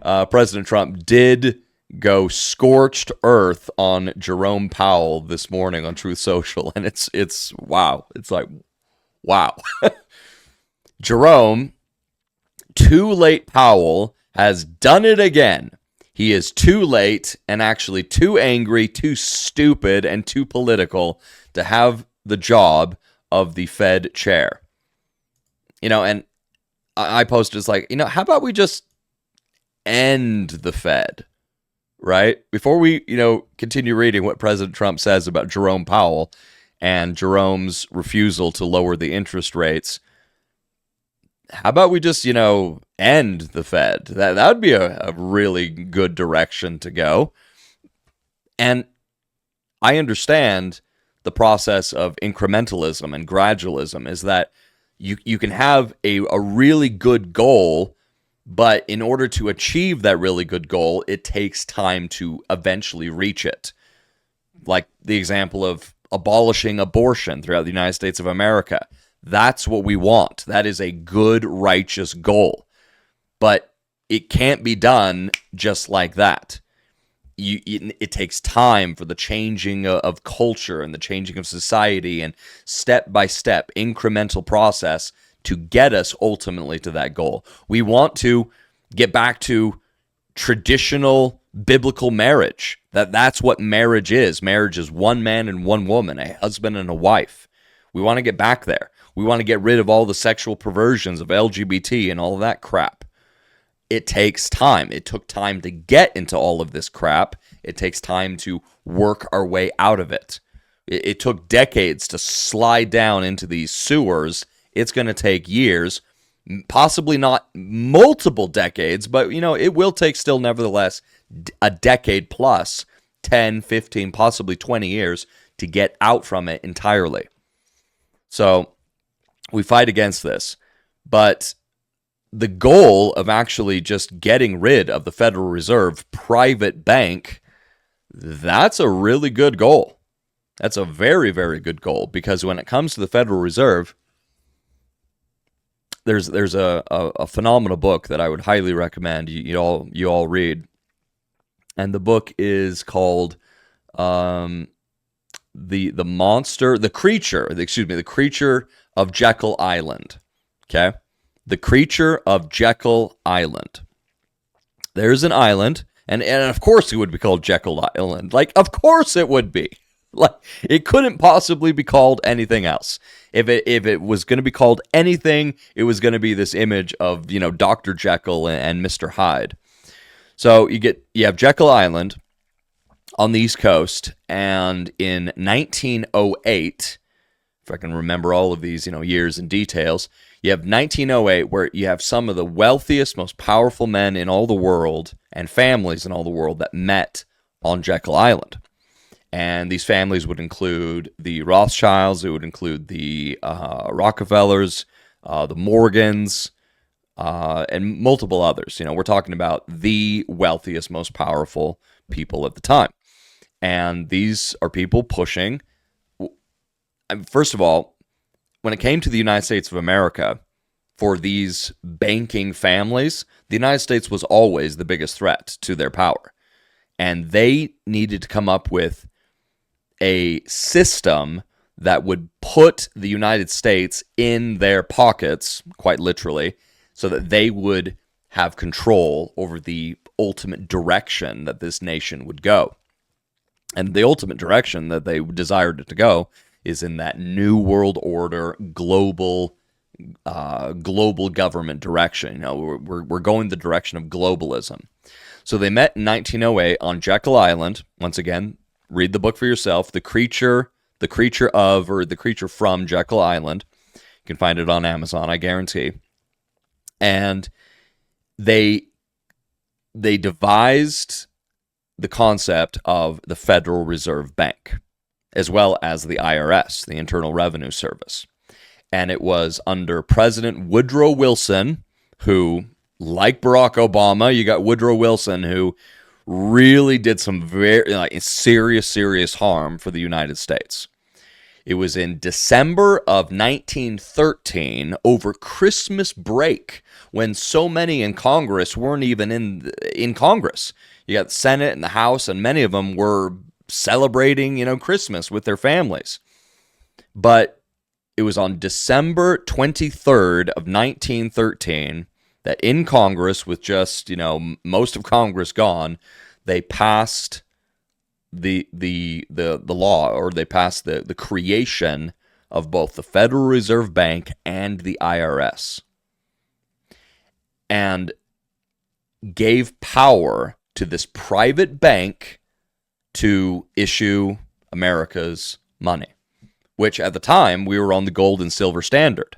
President Trump did go scorched earth on Jerome Powell this morning on Truth Social, and it's wow. It's like, wow. Jerome, too late Powell, has done it again. He is too late and actually too angry, too stupid, and too political to have the job of the Fed chair. And I posted, it's like, how about we just end the Fed, right? Before we, continue reading what President Trump says about Jerome Powell and Jerome's refusal to lower the interest rates, how about we just, end the Fed? That would be a really good direction to go. And I understand the process of incrementalism and gradualism is that you can have a really good goal, but in order to achieve that really good goal, it takes time to eventually reach it. Like the example of abolishing abortion throughout the United States of America. That's what we want. That is a good, righteous goal. But it can't be done just like that. It takes time for the changing of culture and the changing of society and step-by-step incremental process to get us ultimately to that goal. We want to get back to traditional biblical marriage. That's what marriage is. Marriage is one man and one woman, a husband and a wife. We want to get back there. We want to get rid of all the sexual perversions of LGBT and all of that crap. It takes time. It took time to get into all of this crap. It takes time to work our way out of it. It took decades to slide down into these sewers. It's going to take years, possibly not multiple decades, but, it will take still nevertheless a decade plus, 10, 15, possibly 20 years to get out from it entirely. So we fight against this, but the goal of actually just getting rid of the Federal Reserve private bank, that's a really good goal. That's a very, very good goal, because when it comes to the Federal Reserve, there's a phenomenal book that I would highly recommend you all read, and the book is called the Creature of Jekyll Island. Okay, The Creature of Jekyll Island. There's an island, and of course it would be called Jekyll Island. Like, of course it would be. Like, it couldn't possibly be called anything else. If it was going to be called anything, it was going to be this image of, Dr. Jekyll and Mr. Hyde. So you have Jekyll Island on the East Coast, and in 1908, if I can remember all of these, years and details, you have 1908, where you have some of the wealthiest, most powerful men in all the world and families in all the world that met on Jekyll Island. And these families would include the Rothschilds, it would include the Rockefellers, the Morgans, and multiple others. We're talking about the wealthiest, most powerful people at the time. And these are people pushing. First of all, when it came to the United States of America, for these banking families, the United States was always the biggest threat to their power. And they needed to come up with a system that would put the United States in their pockets, quite literally, so that they would have control over the ultimate direction that this nation would go. And the ultimate direction that they desired it to go is in that new world order, global government direction. We're going the direction of globalism. So they met in 1908 on Jekyll Island. Once again, read the book for yourself. The creature from Jekyll Island. You can find it on Amazon, I guarantee. And they devised the concept of the Federal Reserve Bank, as well as the IRS, the Internal Revenue Service. And it was under President Woodrow Wilson, who, like Barack Obama, you got Woodrow Wilson, who really did some very serious harm for the United States. It was in December of 1913, over Christmas break, when so many in Congress weren't even in Congress. You got the Senate and the House, and many of them were celebrating, Christmas with their families. But it was on December 23rd of 1913 that in Congress, with just, most of Congress gone, they passed the law, or they passed the creation of both the Federal Reserve Bank and the IRS, and gave power to this private bank to issue America's money, which at the time we were on the gold and silver standard,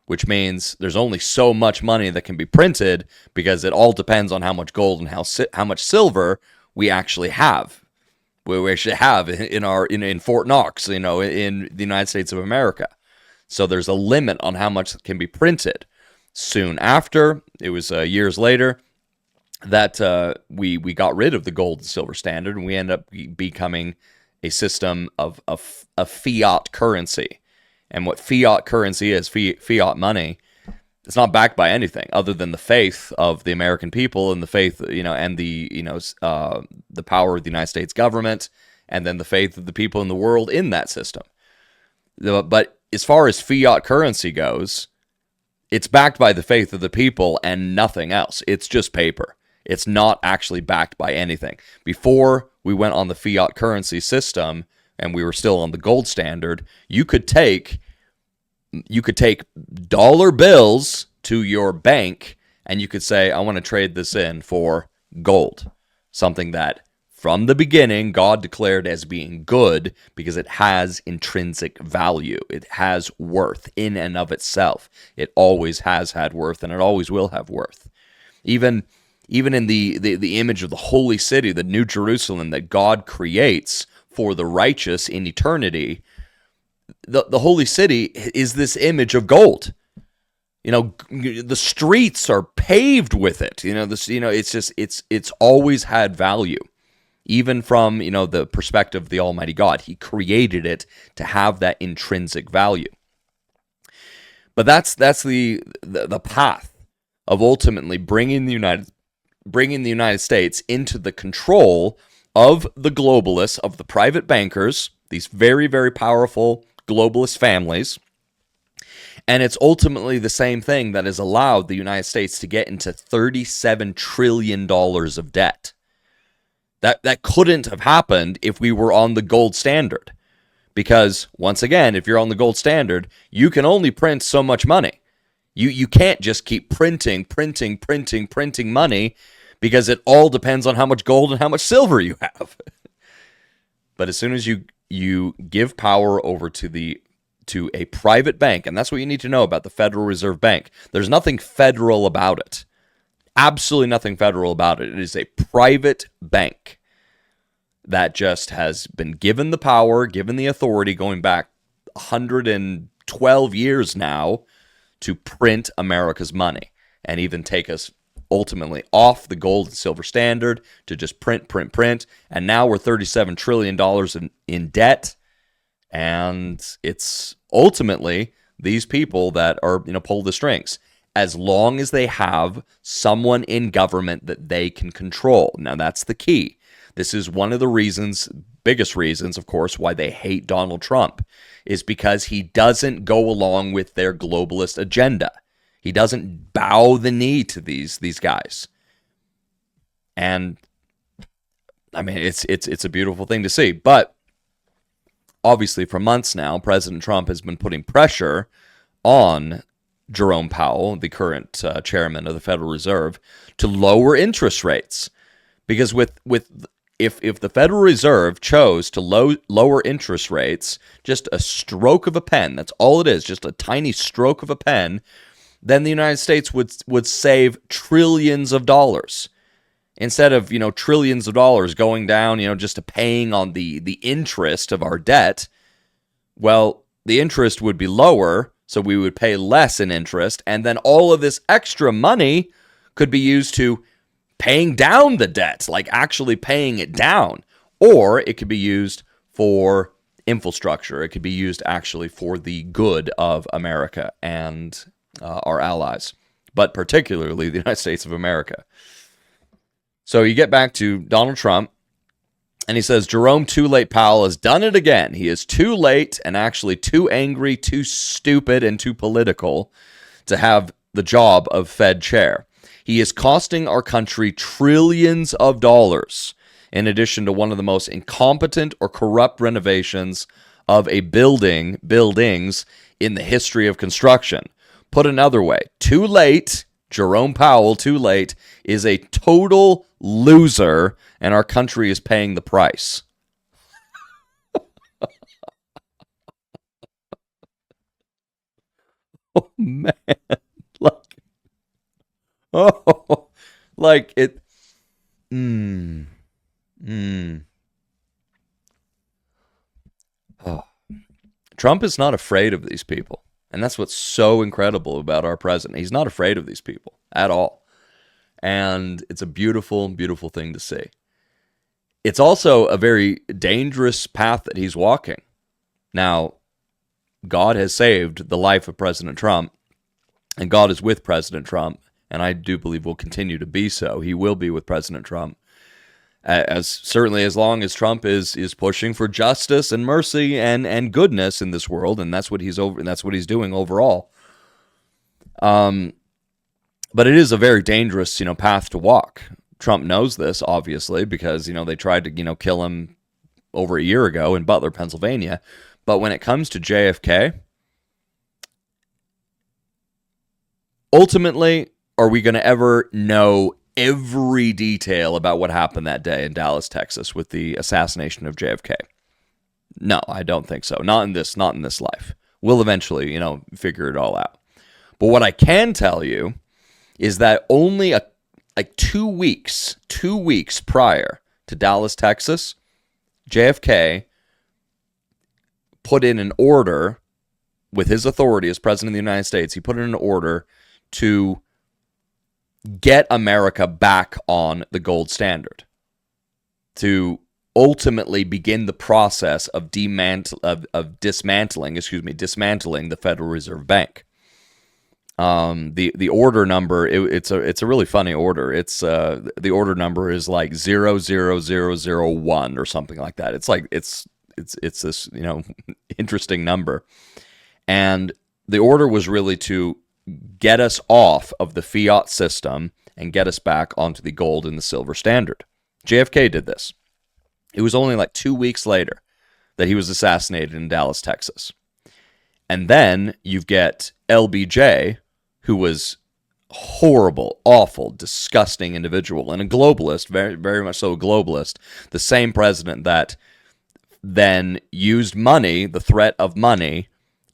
which means there's only so much money that can be printed, because it all depends on how much gold and how much silver we actually have. We actually have in Fort Knox, in the United States of America. So there's a limit on how much can be printed. Soon after, it was years later, that we got rid of the gold and silver standard, and we ended up becoming a system of fiat currency. And what fiat currency is, fiat money, it's not backed by anything other than the faith of the American people, and the faith, and the power of the United States government, and then the faith of the people in the world in that system. But as far as fiat currency goes, it's backed by the faith of the people and nothing else. It's just paper. It's not actually backed by anything. Before we went on the fiat currency system and we were still on the gold standard, you could take dollar bills to your bank and you could say, I want to trade this in for gold. Something that from the beginning God declared as being good because it has intrinsic value. It has worth in and of itself. It always has had worth, and it always will have worth. Even in the image of the holy city, the New Jerusalem that God creates for the righteous in eternity, the holy city is this image of gold. The streets are paved with it. It's always had value, even from the perspective of the Almighty God. He created it to have that intrinsic value. But that's the path of ultimately bringing the United States into the control of the globalists, of the private bankers, these very, very powerful globalist families. And it's ultimately the same thing that has allowed the United States to get into $37 trillion of debt. That couldn't have happened if we were on the gold standard. Because, once again, if you're on the gold standard, you can only print so much money. You can't just keep printing money, because it all depends on how much gold and how much silver you have. But as soon as you give power over to a private bank, and that's what you need to know about the Federal Reserve Bank. There's nothing federal about it. Absolutely nothing federal about it. It is a private bank that just has been given the power, given the authority, going back 112 years now, to print America's money and even take us ultimately off the gold and silver standard to just print. And now we're $37 trillion in debt. And it's ultimately these people that are, pull the strings, as long as they have someone in government that they can control. Now, that's the key. This is one of the biggest reasons, of course, why they hate Donald Trump, is because he doesn't go along with their globalist agenda. He doesn't bow the knee to these guys. And I mean, it's a beautiful thing to see. But obviously, for months now, President Trump has been putting pressure on Jerome Powell, the current chairman of the Federal Reserve, to lower interest rates. Because if the Federal Reserve chose to lower interest rates, just a stroke of a pen, that's all it is, just a tiny stroke of a pen, then the United States would save trillions of dollars. Instead of, trillions of dollars going down, just to paying on the interest of our debt, well, the interest would be lower, so we would pay less in interest, and then all of this extra money could be used to paying down the debt, like actually paying it down, or it could be used for infrastructure. It could be used actually for the good of America and our allies, but particularly the United States of America. So you get back to Donald Trump, and he says, Jerome Too Late Powell has done it again. He is too late and actually too angry, too stupid, and too political to have the job of Fed chair. He is costing our country trillions of dollars, in addition to one of the most incompetent or corrupt renovations of a buildings in the history of construction. Put another way, too late, Jerome Powell, too late, is a total loser, and our country is paying the price. Oh, man. Like it. Oh. Trump is not afraid of these people. And that's what's so incredible about our president. He's not afraid of these people at all. And it's a beautiful, beautiful thing to see. It's also a very dangerous path that he's walking. Now, God has saved the life of President Trump, and God is with President Trump, and I do believe will continue to be so. He will be with President Trump, as certainly as long as Trump is pushing for justice and mercy and goodness in this world, and that's what he's doing overall. But it is a very dangerous, path to walk. Trump knows this, obviously, because, they tried to, kill him over a year ago in Butler, Pennsylvania. But when it comes to JFK, ultimately, are we going to ever know every detail about what happened that day in Dallas, Texas, with the assassination of JFK? No, I don't think so. Not in this life. We'll eventually, figure it all out. But what I can tell you is that only 2 weeks prior to Dallas, Texas, JFK put in an order with his authority as president of the United States. He put in an order to get America back on the gold standard, to ultimately begin the process of dismantling the Federal Reserve Bank. The order number, it's a really funny order. It's the order number is like 00001 or something like that. It's like it's this interesting number, and the order was really to get us off of the fiat system and get us back onto the gold and the silver standard. JFK did this. It was only like 2 weeks later that he was assassinated in Dallas, Texas. And then you get LBJ, who was horrible, awful, disgusting individual, and a globalist, very, very much so a globalist, the same president that then used money, the threat of money,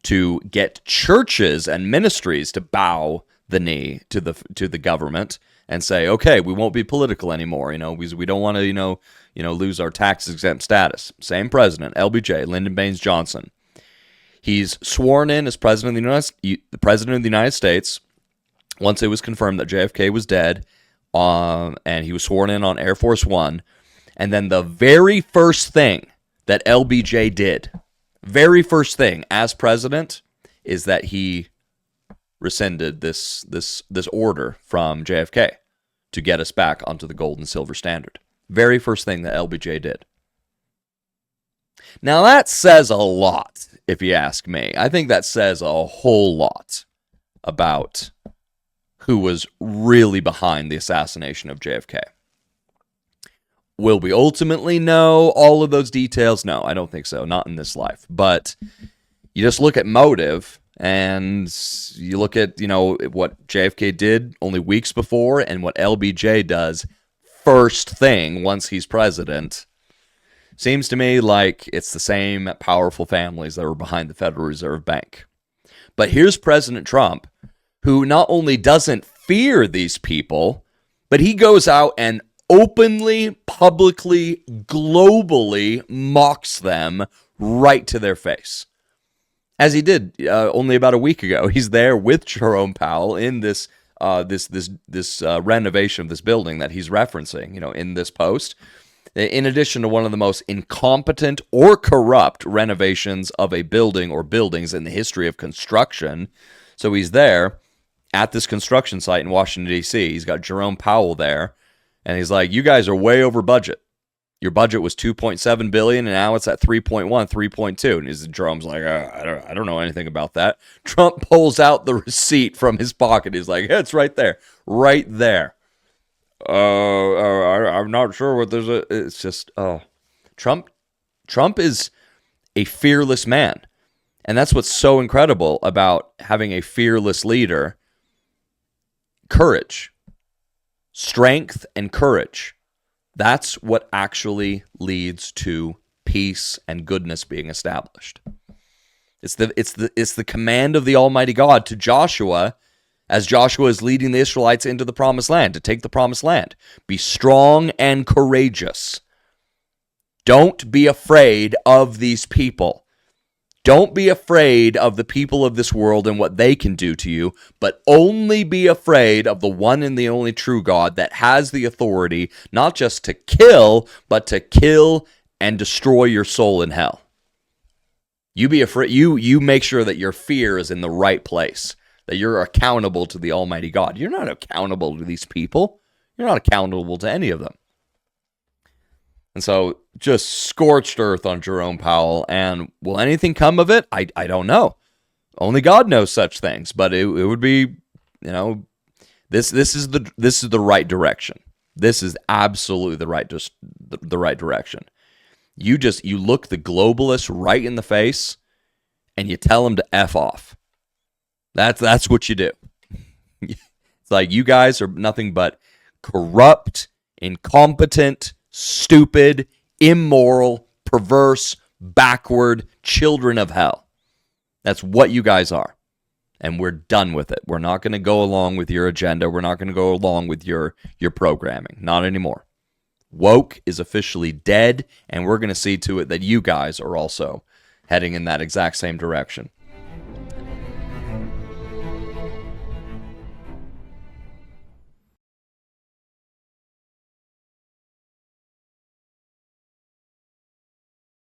to get churches and ministries to bow the knee to the government and say, okay, we won't be political anymore. We don't want to lose our tax exempt status. Same president, LBJ, Lyndon Baines Johnson. He's sworn in as president of the United States once it was confirmed that JFK was dead, and he was sworn in on Air Force One. And then the very first thing that LBJ did, very first thing as president, is that he rescinded this order from JFK to get us back onto the gold and silver standard. Very first thing that LBJ did. Now that says a lot, if you ask me. I think that says a whole lot about who was really behind the assassination of JFK. Will we ultimately know all of those details? No, I don't think so. Not in this life. But you just look at motive, and you look at, what JFK did only weeks before and what LBJ does first thing once he's president. Seems to me like it's the same powerful families that were behind the Federal Reserve Bank. But here's President Trump, who not only doesn't fear these people, but he goes out and openly, publicly, globally mocks them right to their face. As he did only about a week ago. He's there with Jerome Powell in this renovation of this building that he's referencing, in this post. In addition to one of the most incompetent or corrupt renovations of a building or buildings in the history of construction. So he's there at this construction site in Washington, D.C. He's got Jerome Powell there, and he's like, you guys are way over budget. Your budget was $2.7 billion, and now it's at 3.1, 3.2. And Jerome's like, I don't know anything about that. Trump pulls out the receipt from his pocket. He's like, yeah, it's right there. Right there. I'm not sure what there's a. It's just, Trump is a fearless man. And that's what's so incredible about having a fearless leader. Courage. Strength and courage. That's what actually leads to peace and goodness being established. It's the command of the Almighty God to Joshua as Joshua is leading the Israelites into the promised land, to take the promised land. Be strong and courageous. Don't be afraid of these people. Don't be afraid of the people of this world and what they can do to you, but only be afraid of the one and the only true God that has the authority not just to kill, but to kill and destroy your soul in hell. You be afraid. You make sure that your fear is in the right place, that you're accountable to the Almighty God. You're not accountable to these people. You're not accountable to any of them. And so just scorched earth on Jerome Powell. And will anything come of it? I don't know. Only God knows such things. But it would be, this is the right direction. This is absolutely the right direction. You look the globalists right in the face and you tell them to F off. That's what you do. It's like, you guys are nothing but corrupt, incompetent, stupid, immoral, perverse, backward children of hell. That's what you guys are. And we're done with it. We're not going to go along with your agenda. We're not going to go along with your programming. Not anymore. Woke is officially dead, and we're going to see to it that you guys are also heading in that exact same direction.